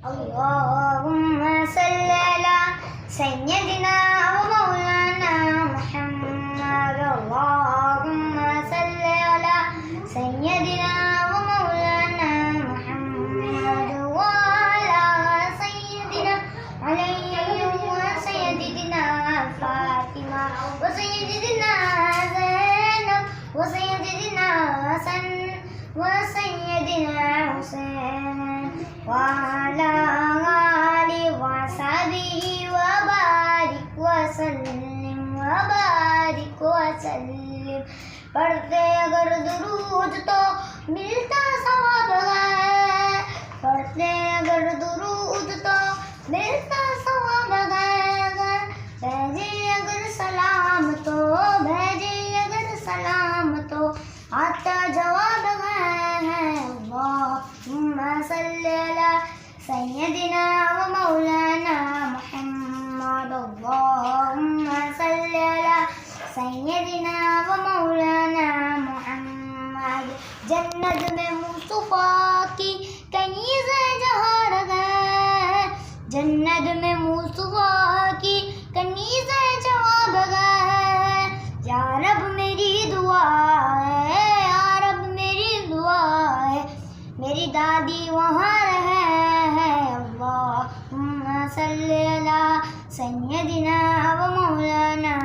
अल्लाहुम्मा सल्ली अला सय्यदिना व मौलाना मुहम्मद। अल्लाहुम्मा सल्ली अला सय्यदिना व मौलाना मुहम्मद व अला सय्यदिना अली व सय्यदिना फातिमा व सय्यदिना ज़ैनब व सय्यदिना हसन व सय्यदिना हुसैन व अला आलि व सहाबिहि व बारिक व सल्लिम। पढ़ते अगर दुरूद तो मिलता सवाब है, पढ़ते अगर दुरूद तो मिलता सवाब है। भेजे अगर सलाम तो, भेजे अगर सलाम तो आता जवाब है। अल्लाहुम्मा सल्ली अला सय्यदिना व मौलाना मुहम्मद। अल्लाहुम्मा सल्ली अला सय्यदिना व मौलाना मुहम्मद। जन्नत में मुस्तफा की कनीज़े जहर है, जन्नत में मुस्तफा की कनीज़े जवाब है। या रब मेरी दुआ है, या रब मेरी दुआ है, मेरी दादी वहाँ रहे है। अल्लाहुम्मा सल्ली अला सय्यदिना व मौलाना